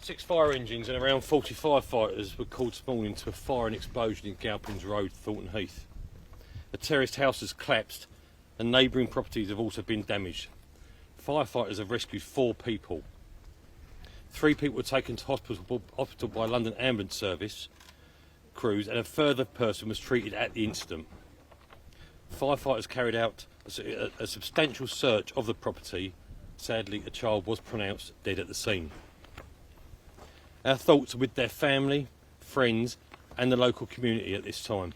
6 fire engines and around 40 firefighters were called this morning to a fire and explosion in Galpins Road, Thornton Heath. A terraced house has collapsed and neighbouring properties have also been damaged. Firefighters have rescued 4 people. 3 people were taken to hospital by London Ambulance Service crews, and a further person was treated at the incident. Firefighters carried out a substantial search of the property. Sadly, a child was pronounced dead at the scene. Our thoughts are with their family, friends and the local community at this time.